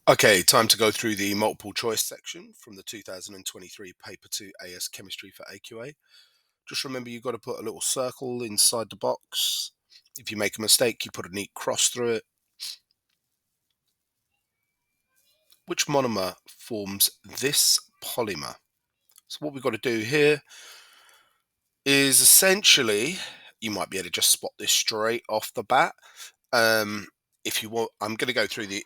Okay, time to go through the multiple choice section from the 2023 Paper 2 AS Chemistry for AQA. Just remember you've got to put a little circle inside the box. If you make a mistake, you put a neat cross through it. Which monomer forms this polymer? So what we've got to do here is essentially, you might be able to just spot this straight off the bat. If you want, I'm going to go through the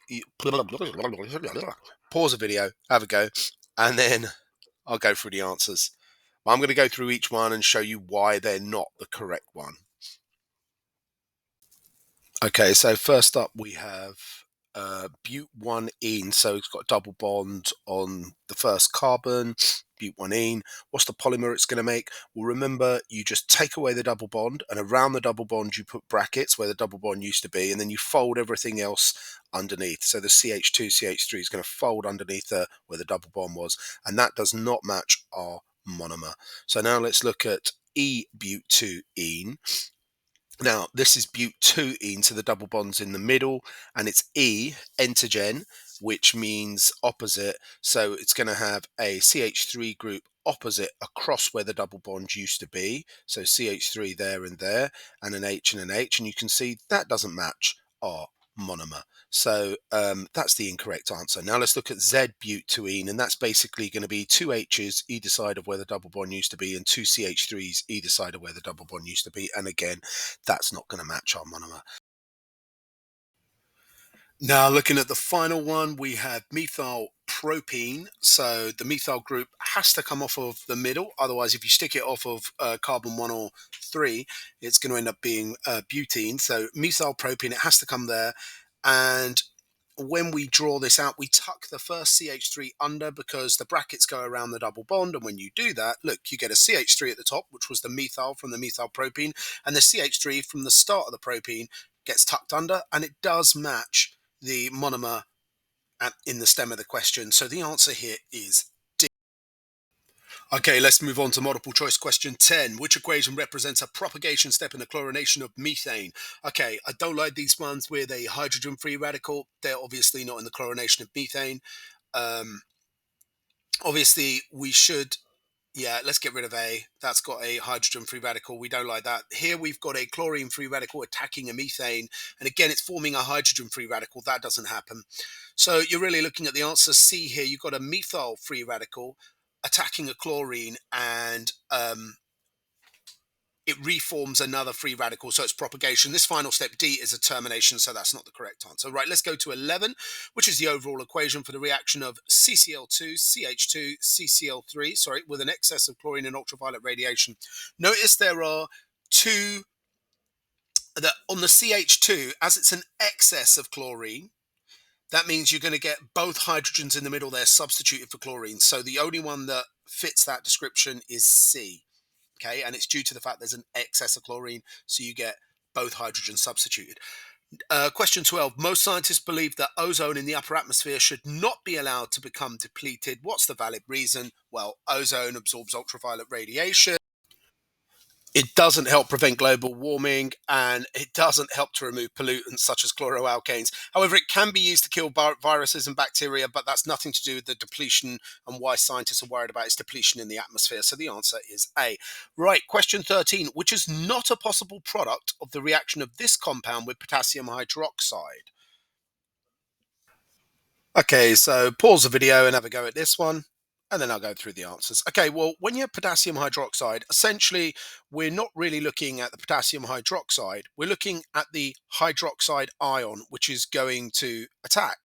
pause the video, have a go, and then I'll go through the answers. I'm going to go through each one and show you why they're not the correct one. Okay, so first up we have but1-ene. So it's got a double bond on the first carbon, but1-ene. What's the polymer it's going to make? Well, remember, you just take away the double bond, and around the double bond you put brackets where the double bond used to be, and then you fold everything else underneath. So the CH2, CH3 is going to fold underneath where the double bond was, and that does not match our monomer. So now let's look at E-but2-ene. Now, this is but2-ene, so the double bond's in the middle, and it's E, entogen, which means opposite. So it's going to have a CH3 group opposite across where the double bond used to be. So CH3 there, and an H and an H. And you can see that doesn't match our monomer. So that's the incorrect answer. Now let's look at Z-but2-ene, and that's basically going to be two H's either side of where the double bond used to be, and two CH3s either side of where the double bond used to be. And again, that's not going to match our monomer. Now, looking at the final one, we have methyl propene. So the methyl group has to come off of the middle. Otherwise, if you stick it off of carbon 1 or 3, it's going to end up being butene. So methyl propene, it has to come there. And when we draw this out, we tuck the first CH3 under because the brackets go around the double bond. And when you do that, look, you get a CH3 at the top, which was the methyl from the methyl propene. And the CH3 from the start of the propene gets tucked under, and it does match the monomer in the stem of the question. So the answer here is D. Okay, let's move on to multiple choice question 10. Which equation represents a propagation step in the chlorination of methane? Okay, I don't like these ones with a hydrogen free radical. They're obviously not in the chlorination of methane. Obviously, we should, yeah, let's get rid of A. That's got a hydrogen free radical. We don't like that. Here we've got a chlorine free radical attacking a methane. And again, it's forming a hydrogen free radical. That doesn't happen. So you're really looking at the answer C here. You've got a methyl free radical attacking a chlorine, and it reforms another free radical, so it's propagation. This final step, D, is a termination, so that's not the correct answer. Right, let's go to 11, which is the overall equation for the reaction of CCl2, CH2, CCl3, sorry, with an excess of chlorine and ultraviolet radiation. Notice there are two, that on the CH2, as it's an excess of chlorine, that means you're going to get both hydrogens in the middle there substituted for chlorine. So the only one that fits that description is C. Okay, and it's due to the fact there's an excess of chlorine, so you get both hydrogens substituted. Question 12. Most scientists believe that ozone in the upper atmosphere should not be allowed to become depleted. What's the valid reason? Well, ozone absorbs ultraviolet radiation. It doesn't help prevent global warming, and it doesn't help to remove pollutants such as chloroalkanes. However, it can be used to kill viruses and bacteria, but that's nothing to do with the depletion and why scientists are worried about its depletion in the atmosphere. So the answer is A. Right, question 13, which is not a possible product of the reaction of this compound with potassium hydroxide. Okay, so pause the video and have a go at this one, and then I'll go through the answers. Okay, well, when you have potassium hydroxide, essentially, we're not really looking at the potassium hydroxide. We're looking at the hydroxide ion, which is going to attack.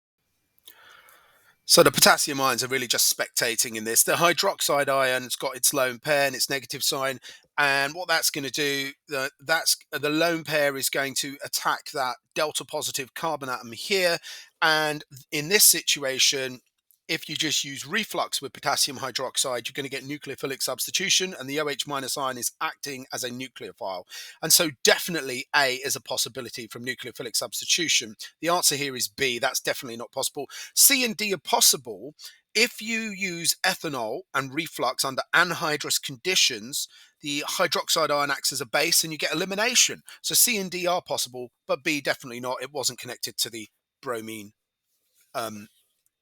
So the potassium ions are really just spectating in this. The hydroxide ion's got its lone pair and its negative sign, and what that's going to do, the lone pair is going to attack that delta positive carbon atom here, and in this situation, if you just use reflux with potassium hydroxide, you're going to get nucleophilic substitution, and the OH minus ion is acting as a nucleophile. And so definitely A is a possibility from nucleophilic substitution. The answer here is B. That's definitely not possible. C and D are possible if you use ethanol and reflux under anhydrous conditions. The hydroxide ion acts as a base and you get elimination. So C and D are possible, but B definitely not. It wasn't connected to the bromine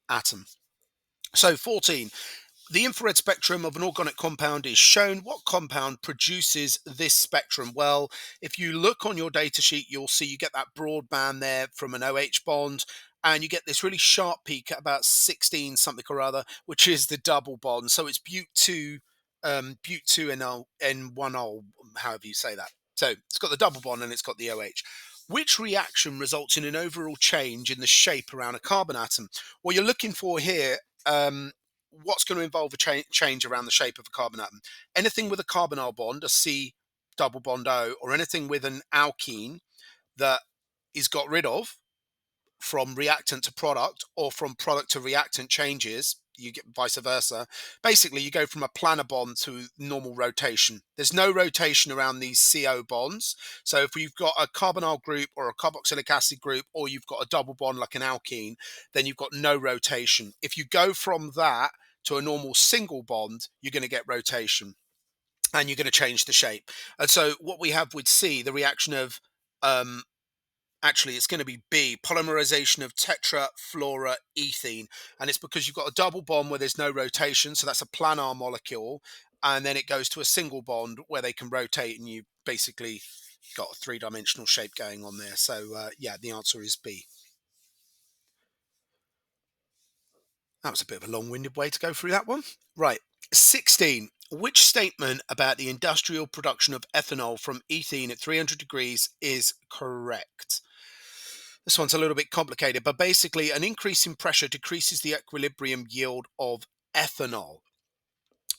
atom. So 14. The infrared spectrum of an organic compound is shown. What compound produces this spectrum? Well, if you look on your data sheet, you'll see you get that broad band there from an OH bond, and you get this really sharp peak at about 16 something or other, which is the double bond. So it's but 2 N1ol, however you say that. So it's got the double bond and it's got the OH. Which reaction results in an overall change in the shape around a carbon atom? What you're looking for here, what's going to involve a change around the shape of a carbon atom? Anything with a carbonyl bond, a C double bond O, or anything with an alkene that is got rid of from reactant to product, or from product to reactant changes, you get vice versa. Basically, you go from a planar bond to normal rotation. There's no rotation around these CO bonds. So if you've got a carbonyl group or a carboxylic acid group, or you've got a double bond like an alkene, then you've got no rotation. If you go from that to a normal single bond, you're going to get rotation and you're going to change the shape. And so what we have with C, the reaction of actually, it's going to be B, polymerization of tetrafluoroethene. And it's because you've got a double bond where there's no rotation. So that's a planar molecule. And then it goes to a single bond where they can rotate, and you basically got a three-dimensional shape going on there. So, yeah, the answer is B. That was a bit of a long-winded way to go through that one. Right. 16. Which statement about the industrial production of ethanol from ethene at 300 degrees is correct? This one's a little bit complicated, but basically an increase in pressure decreases the equilibrium yield of ethanol.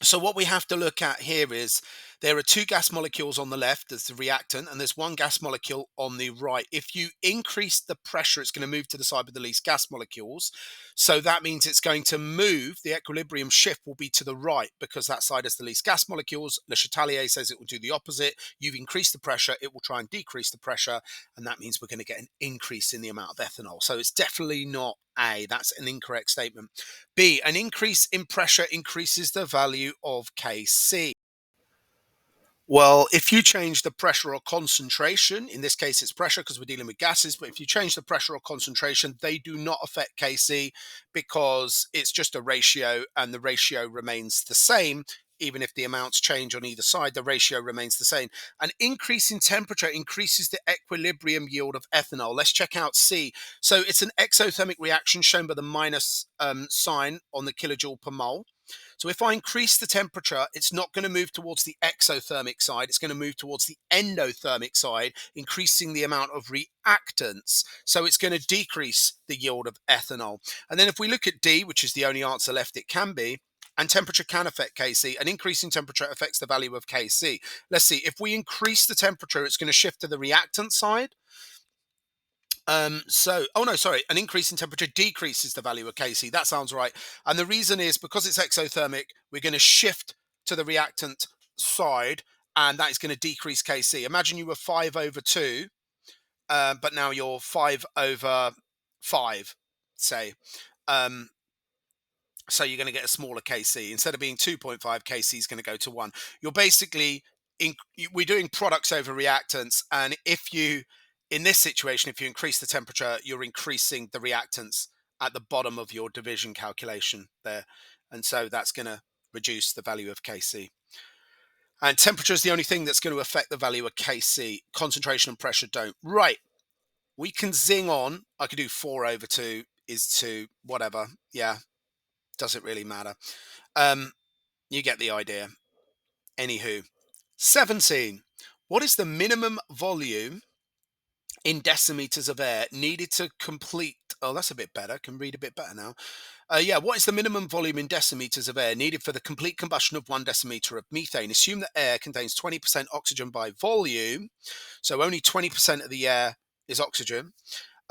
So what we have to look at here is there are two gas molecules on the left, there's the reactant, and there's one gas molecule on the right. If you increase the pressure, it's going to move to the side with the least gas molecules. So that means it's going to move, the equilibrium shift will be to the right because that side has the least gas molecules. Le Chatelier says it will do the opposite. You've increased the pressure, it will try and decrease the pressure, and that means we're going to get an increase in the amount of ethanol. So it's definitely not A. That's an incorrect statement. B, an increase in pressure increases the value of Kc. Well, if you change the pressure or concentration, in this case it's pressure because we're dealing with gases, but if you change the pressure or concentration, they do not affect Kc because it's just a ratio and the ratio remains the same. Even if the amounts change on either side, the ratio remains the same. An increase in temperature increases the equilibrium yield of ethanol. Let's check out C. So it's an exothermic reaction shown by the minus sign on the kilojoule per mole. So if I increase the temperature, it's not going to move towards the exothermic side. It's going to move towards the endothermic side, increasing the amount of reactants. So it's going to decrease the yield of ethanol. And then if we look at D, which is the only answer left it can be, and temperature can affect Kc. An increase in temperature affects the value of Kc. Let's see, if we increase the temperature, it's going to shift to the reactant side. Oh no, sorry, an increase in temperature decreases the value of Kc. That sounds right. And the reason is because it's exothermic, we're going to shift to the reactant side, and that is going to decrease Kc. Imagine you were 5/2, but now you're 5/5, say. So you're going to get a smaller Kc. Instead of being 2.5, Kc is going to go to 1. You're basically, we're doing products over reactants. And if you, in this situation, if you increase the temperature, you're increasing the reactants at the bottom of your division calculation there. And so that's going to reduce the value of Kc. And temperature is the only thing that's going to affect the value of Kc. Concentration and pressure don't. Right. We can zing on. I could do 4/2 is to whatever. Yeah. Doesn't really matter. You get the idea. Anywho, 17. What is the minimum volume in decimeters of air needed to complete? Oh, that's a bit better. Can read a bit better now. Yeah, what is the minimum volume in decimeters of air needed for the complete combustion of 1 decimeter of methane? Assume that air contains 20% oxygen by volume, so only 20% of the air is oxygen.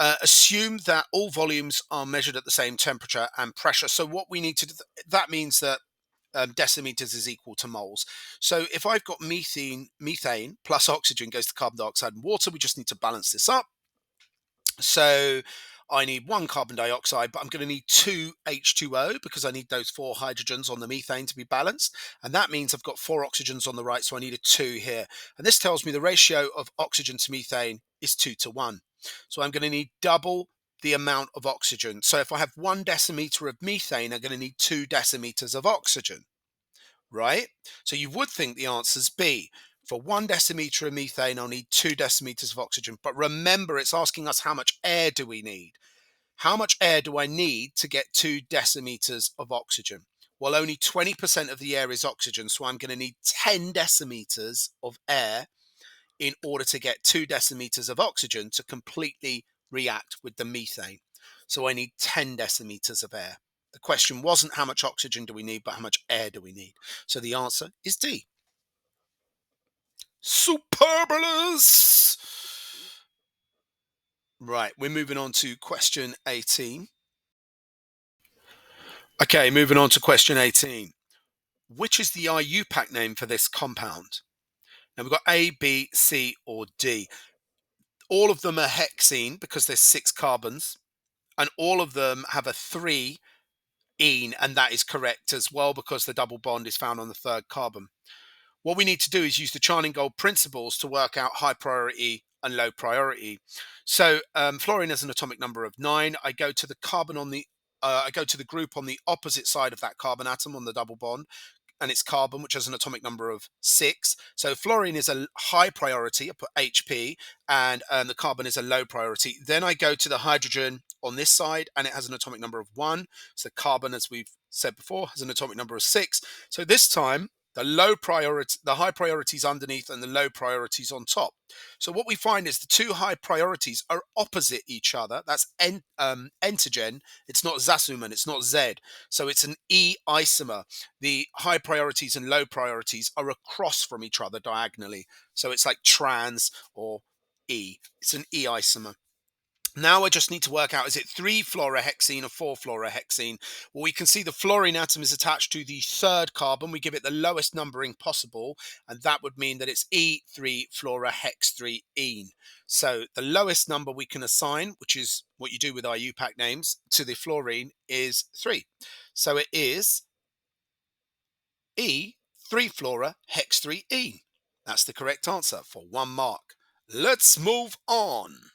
Assume that all volumes are measured at the same temperature and pressure. So what we need to do, that means that decimeters is equal to moles. So if I've got methane plus oxygen goes to carbon dioxide and water, we just need to balance this up. So I need 1 carbon dioxide, but I'm going to need 2 H2O because I need those 4 hydrogens on the methane to be balanced. And that means I've got 4 oxygens on the right, so I need a 2 here. And this tells me the ratio of oxygen to methane is 2 to 1. So I'm going to need double the amount of oxygen. So if I have 1 decimeter of methane, I'm going to need 2 decimeters of oxygen, right? So you would think the answer is B. For 1 decimeter of methane, I'll need 2 decimeters of oxygen. But remember, it's asking us how much air do we need? How much air do I need to get 2 decimeters of oxygen? Well, only 20% of the air is oxygen, so I'm going to need 10 decimeters of air in order to get 2 decimeters of oxygen to completely react with the methane. So I need 10 decimeters of air. The question wasn't how much oxygen do we need, but how much air do we need? So the answer is D. Superbulous! Right, we're moving on to question 18. Okay, moving on to question 18. Which is the IUPAC name for this compound? Now we've got A, B, C, or D. All of them are hexene because there's 6 carbons, and all of them have a 3-ene, and that is correct as well because the double bond is found on the 3rd carbon. What we need to do is use the Charning-Gold principles to work out high priority and low priority. So fluorine has an atomic number of 9. I go to the carbon on the I go to the group on the opposite side of that carbon atom on the double bond, and it's carbon, which has an atomic number of 6. So fluorine is a high priority, I put HP, and the carbon is a low priority. Then I go to the hydrogen on this side, and it has an atomic number of 1. So carbon, as we've said before, has an atomic number of 6. So this time, the high priorities underneath and the low priorities on top. So what we find is the 2 high priorities are opposite each other. That's entagen. It's not Zasuman. It's not Z. So it's an E isomer. The high priorities and low priorities are across from each other diagonally. So it's like trans or E. It's an E isomer. Now I just need to work out, is it 3-fluorohexene or 4-fluorohexene? Well, we can see the fluorine atom is attached to the 3rd carbon. We give it the lowest numbering possible, and that would mean that it's E3-fluorohex3-ene. So the lowest number we can assign, which is what you do with IUPAC names, to the fluorine is 3. So it is E3-fluorohex3-ene. That's the correct answer for 1 mark. Let's move on.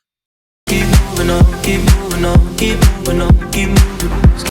Keep moving on, keep moving on, keep moving on, keep moving on.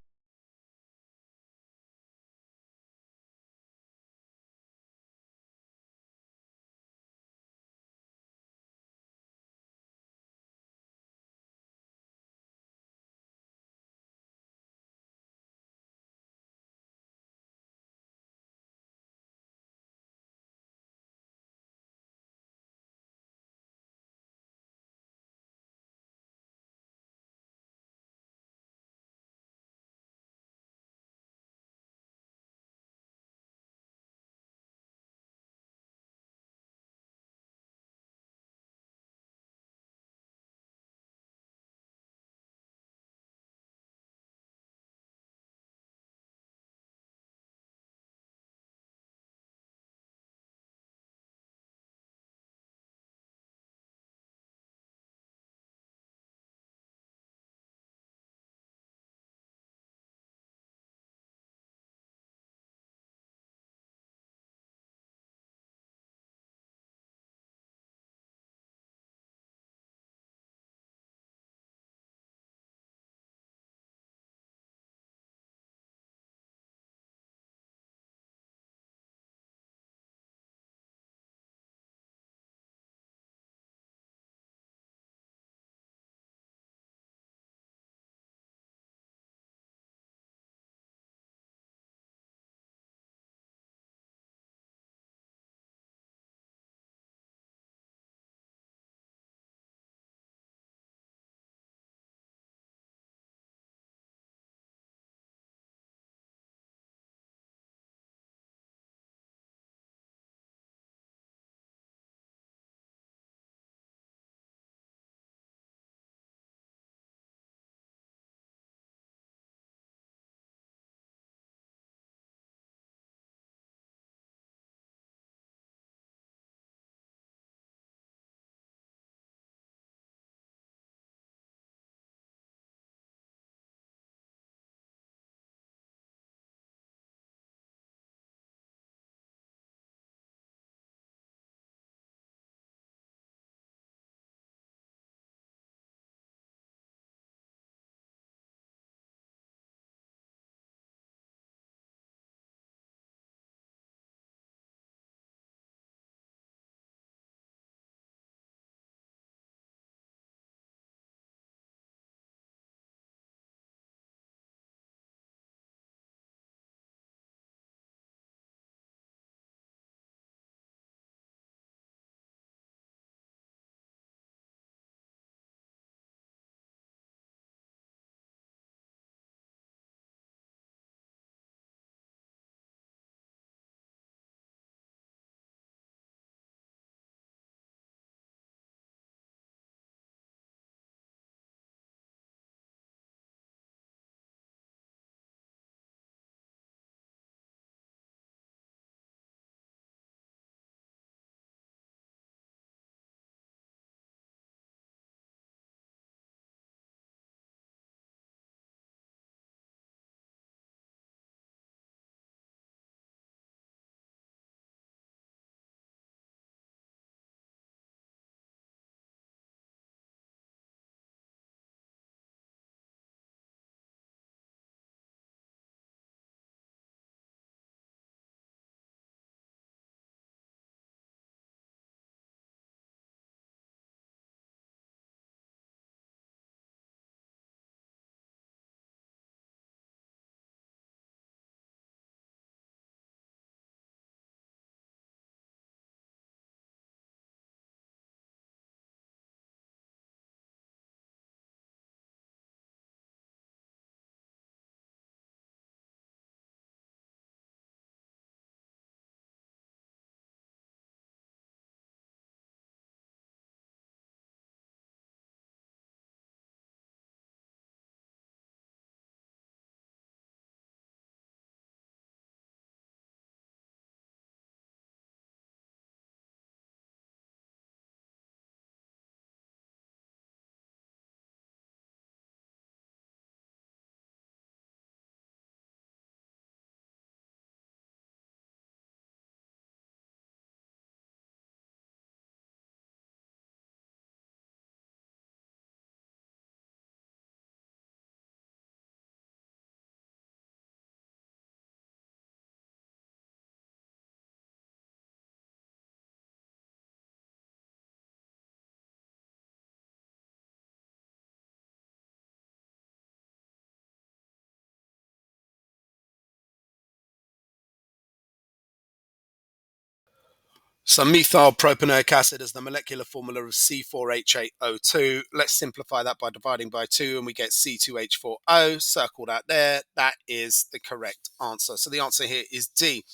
So methyl propanoic acid is the molecular formula of C4H8O2. Let's simplify that by dividing by 2 and we get C2H4O. Circle that there. That is the correct answer. So the answer here is D.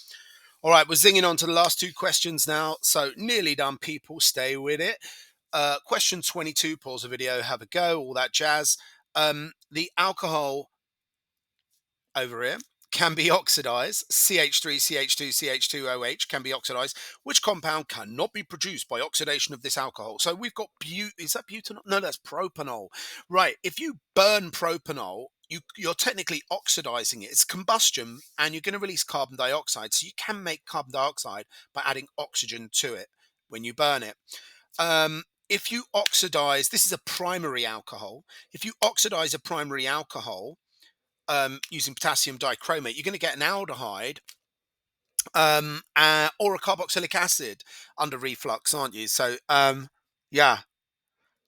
All right, we're zinging on to the last two questions now. So nearly done, people. Stay with it. Question 22, pause the video, have a go, all that jazz. The alcohol over here can be oxidized. CH3, CH2, CH2OH can be oxidized. Which compound cannot be produced by oxidation of this alcohol? So we've got is that butanol? No, that's propanol. Right. If you burn propanol, you're technically oxidizing it. It's combustion and you're going to release carbon dioxide. So you can make carbon dioxide by adding oxygen to it when you burn it. If you oxidize, this is a primary alcohol. If you oxidize a primary alcohol, using potassium dichromate, you're going to get an aldehyde or a carboxylic acid under reflux, aren't you? So, yeah,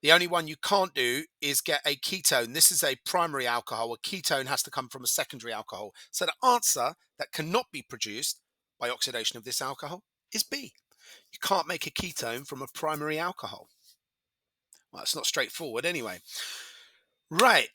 the only one you can't do is get a ketone. This is a primary alcohol. A ketone has to come from a secondary alcohol. So the answer that cannot be produced by oxidation of this alcohol is B. You can't make a ketone from a primary alcohol. Well, it's not straightforward anyway. Right.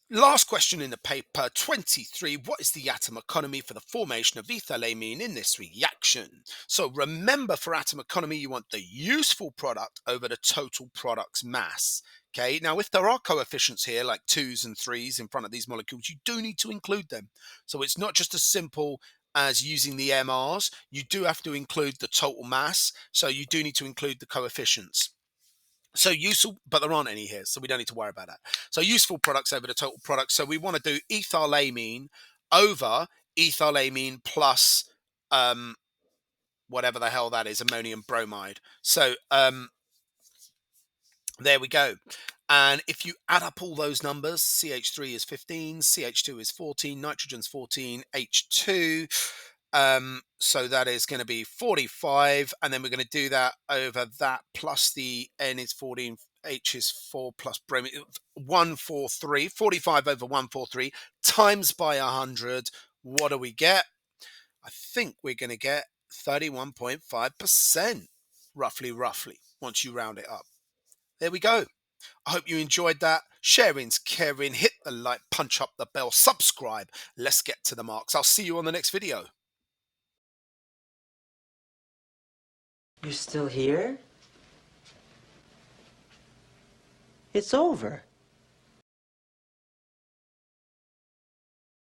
Last question in the paper, 23. What is the atom economy for the formation of ethylamine in this reaction? So remember, for atom economy, you want the useful product over the total product's mass. Okay, now if there are coefficients here, like 2s and 3s in front of these molecules, you do need to include them. So it's not just as simple as using the MRs. You do have to include the total mass. So you do need to include the coefficients. So useful, but there aren't any here, so we don't need to worry about that. So useful products over the total products. So we want to do ethylamine over ethylamine plus whatever the hell that is, ammonium bromide. So there we go. And if you add up all those numbers, CH3 is 15, CH2 is 14, nitrogen's 14, H2. So that is going to be 45, and then we're going to do that over that plus the N is 14, H is 4 plus bromine 143, 45 over 143 times by 100. What do we get? I think we're going to get 31.5%, roughly, once you round it up. There we go. I hope you enjoyed that. Sharing's caring. Hit the like, punch up the bell, subscribe. Let's get to the marks. I'll see you on the next video. You're still here? It's over.